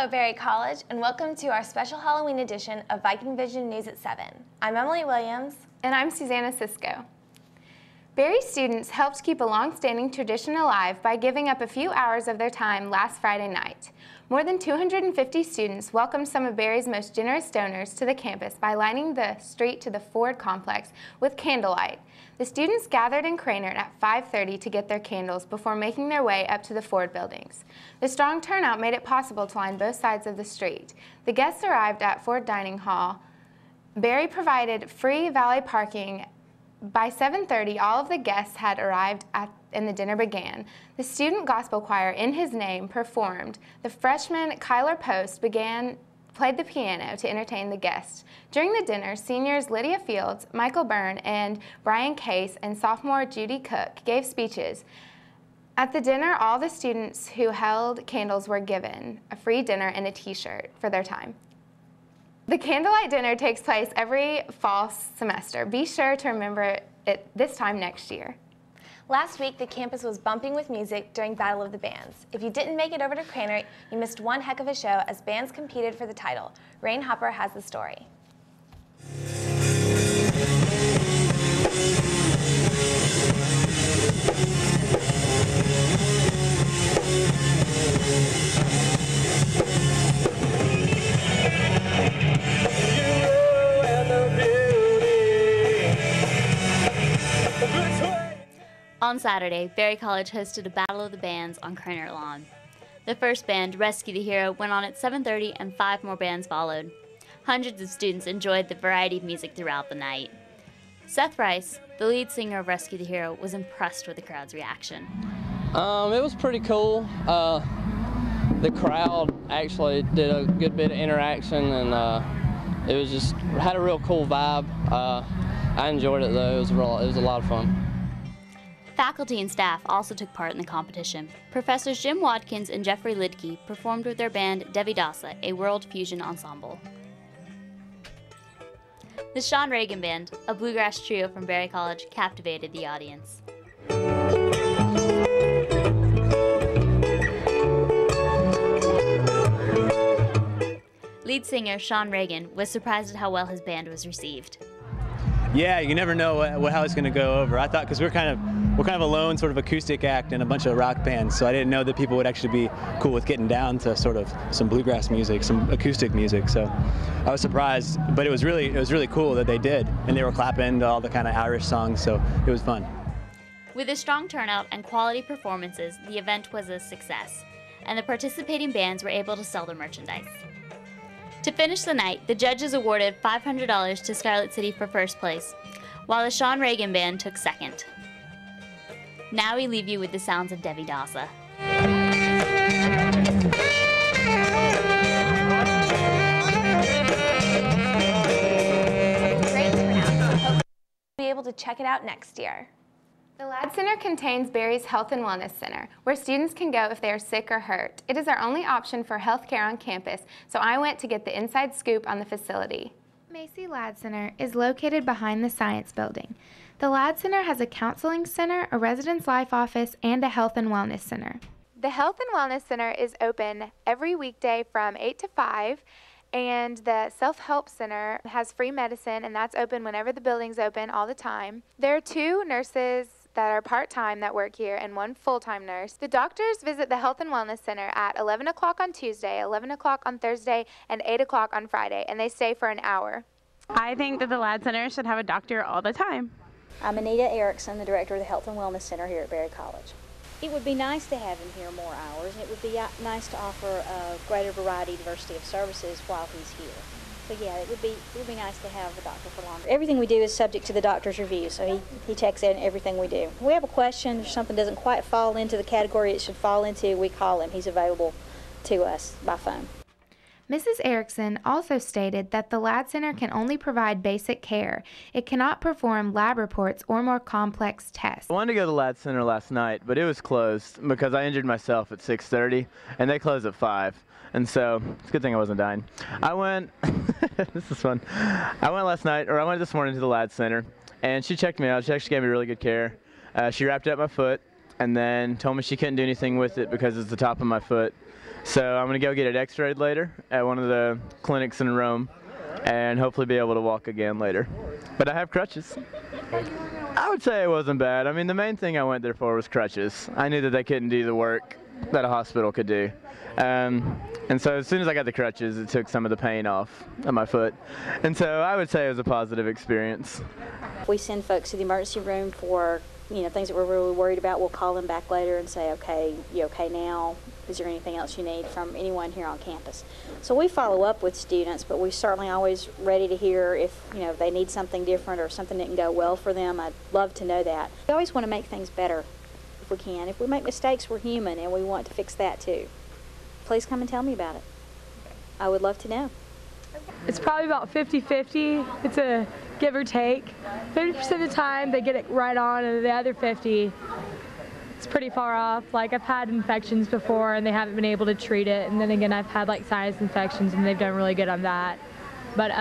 Berry College, and welcome to our special Halloween edition of Viking Vision News at 7. I'm Emily Williams. And I'm Susanna Sisko. Berry students helped keep a long-standing tradition alive by giving up a few hours of their time last Friday night. More than 250 students welcomed some of Berry's most generous donors to the campus by lining the street to the Ford complex with candlelight. The students gathered in Cranert at 5:30 to get their candles before making their way up to the Ford buildings. The strong turnout made it possible to line both sides of the street. The guests arrived at Ford Dining Hall. Berry provided free valet parking. By 7:30, all of the guests had arrived and the dinner began. The student gospel choir, In His Name, performed. The freshman Kyler Post played the piano to entertain the guests. During the dinner, seniors Lydia Fields, Michael Byrne, and Brian Case, and sophomore Judy Cook gave speeches. At the dinner, all the students who held candles were given a free dinner and a t-shirt for their time. The Candlelight Dinner takes place every fall semester. Be sure to remember it this time next year. Last week, the campus was bumping with music during Battle of the Bands. If you didn't make it over to Cranert, you missed one heck of a show as bands competed for the title. Rain Hopper has the story. On Saturday, Berry College hosted a Battle of the Bands on Cranert Lawn. The first band, Rescue the Hero, went on at 7:30 and 5 more bands followed. Hundreds of students enjoyed the variety of music throughout the night. Seth Rice, the lead singer of Rescue the Hero, was impressed with the crowd's reaction. It was pretty cool. The crowd actually did a good bit of interaction, and it was just had a real cool vibe. I enjoyed it though. It was a lot of fun. Faculty and staff also took part in the competition. Professors Jim Watkins and Jeffrey Lidke performed with their band Devi Dasa, a world fusion ensemble. The Sean Reagan Band, a bluegrass trio from Berry College, captivated the audience. Lead singer Sean Reagan was surprised at how well his band was received. Yeah, you never know how it's going to go over. I thought, because we're kind of a lone sort of acoustic act in a bunch of rock bands, so I didn't know that people would actually be cool with getting down to sort of some bluegrass music, some acoustic music. So I was surprised, but it was really cool that they did, and they were clapping to all the kind of Irish songs, so it was fun. With a strong turnout and quality performances, the event was a success, and the participating bands were able to sell their merchandise. To finish the night, the judges awarded $500 to Scarlet City for first place, while the Sean Reagan Band took second. Now we leave you with the sounds of Devi Dasa. Great turnout. Hope you'll be able to check it out next year. The Ladd Center contains Berry's Health and Wellness Center, where students can go if they are sick or hurt. It is our only option for health care on campus, so I went to get the inside scoop on the facility. Macy Ladd Center is located behind the Science Building. The Ladd Center has a counseling center, a residence life office, and a health and wellness center. The Health and Wellness Center is open every weekday from 8 to 5. And the Self-Help Center has free medicine, and that's open whenever the building's open all the time. There are 2 nurses that are part-time that work here and 1 full-time nurse. The doctors visit the Health and Wellness Center at 11 o'clock on Tuesday, 11 o'clock on Thursday, and 8 o'clock on Friday, and they stay for an hour. I think that the Ladd Center should have a doctor all the time. I'm Anita Erickson, the director of the Health and Wellness Center here at Berry College. It would be nice to have him here more hours, and it would be nice to offer a greater variety, diversity of services while he's here. So yeah, it would be nice to have the doctor for longer. Everything we do is subject to the doctor's review, so he checks in everything we do. If we have a question, if something doesn't quite fall into the category it should fall into, we call him. He's available to us by phone. Mrs. Erickson also stated that the Ladd Center can only provide basic care. It cannot perform lab reports or more complex tests. I wanted to go to the Ladd Center last night, but it was closed because I injured myself at 6:30, and they close at 5. And so it's a good thing I wasn't dying. I went, this is fun. I went this morning to the Ladd Center, and she checked me out. She actually gave me really good care. She wrapped up my foot, and then told me she couldn't do anything with it because it's the top of my foot. So I'm going to go get it x-rayed later at one of the clinics in Rome and hopefully be able to walk again later. But I have crutches. I would say it wasn't bad. I mean, the main thing I went there for was crutches. I knew that they couldn't do the work that a hospital could do. And so as soon as I got the crutches, it took some of the pain off of my foot. And so I would say it was a positive experience. We send folks to the emergency room for things that we're really worried about. We'll call them back later and say, okay, you okay now? Is there anything else you need from anyone here on campus? So we follow up with students, but we're certainly always ready to hear if they need something different or something didn't go well for them. I'd love to know that. We always want to make things better if we can. If we make mistakes, we're human, and we want to fix that too. Please come and tell me about it. I would love to know. It's probably about 50-50. It's a give or take. 50% of the time they get it right on, and the other 50, it's pretty far off. Like, I've had infections before and they haven't been able to treat it, and then again I've had like sinus infections and they've done really good on that. But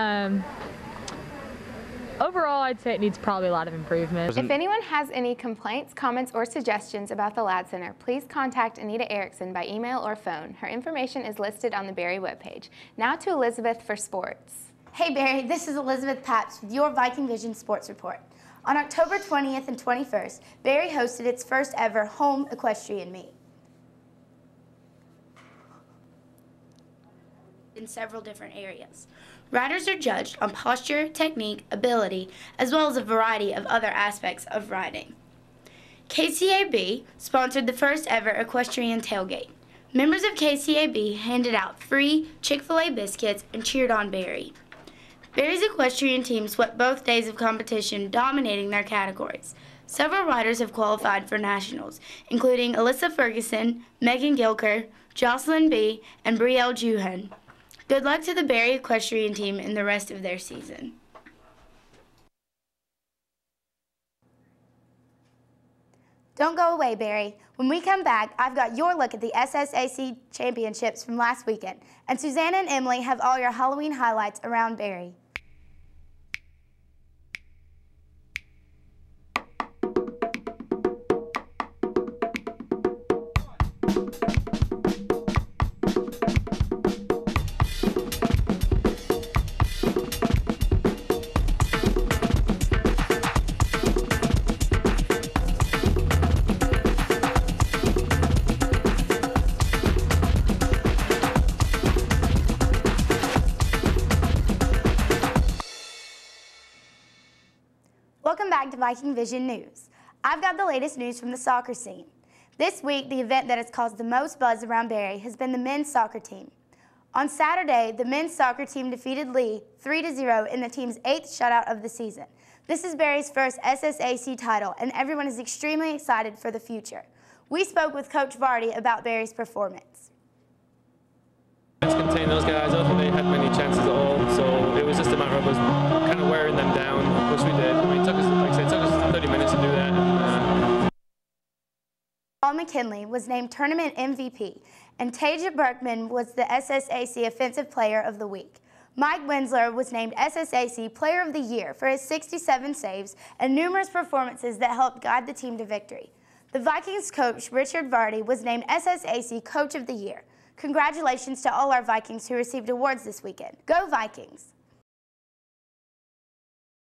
overall, I'd say it needs probably a lot of improvement. If anyone has any complaints, comments, or suggestions about the Ladd Center, please contact Anita Erickson by email or phone. Her information is listed on the Berry webpage. Now to Elizabeth for sports. Hey Barry, this is Elizabeth Papps with your Viking Vision Sports Report. On October 20th and 21st, Berry hosted its first ever home equestrian meet. In several different areas. Riders are judged on posture, technique, ability, as well as a variety of other aspects of riding. KCAB sponsored the first ever Equestrian Tailgate. Members of KCAB handed out free Chick-fil-A biscuits and cheered on Berry. Berry's equestrian team swept both days of competition, dominating their categories. Several riders have qualified for nationals, including Alyssa Ferguson, Megan Gilker, Jocelyn B., and Brielle Juhan. Good luck to the Berry equestrian team in the rest of their season. Don't go away, Berry. When we come back, I've got your look at the SSAC championships from last weekend, and Susanna and Emily have all your Halloween highlights around Berry. Welcome back to Viking Vision News. I've got the latest news from the soccer scene. This week, the event that has caused the most buzz around Berry has been the men's soccer team. On Saturday, the men's soccer team defeated Lee 3-0 in the team's 8th shutout of the season. This is Berry's first SSAC title, and everyone is extremely excited for the future. We spoke with Coach Vardy about Berry's performance. Let's contain those guys. I don't think they had many chances at all, so it was just a matter of us kind of wearing them down, which we did. I mean, it took us, like I said, it took us 30 minutes to do that. Paul McKinley was named Tournament MVP, and Taja Berkman was the SSAC Offensive Player of the Week. Mike Winsler was named SSAC Player of the Year for his 67 saves and numerous performances that helped guide the team to victory. The Vikings coach, Richard Vardy, was named SSAC Coach of the Year. Congratulations to all our Vikings who received awards this weekend. Go Vikings!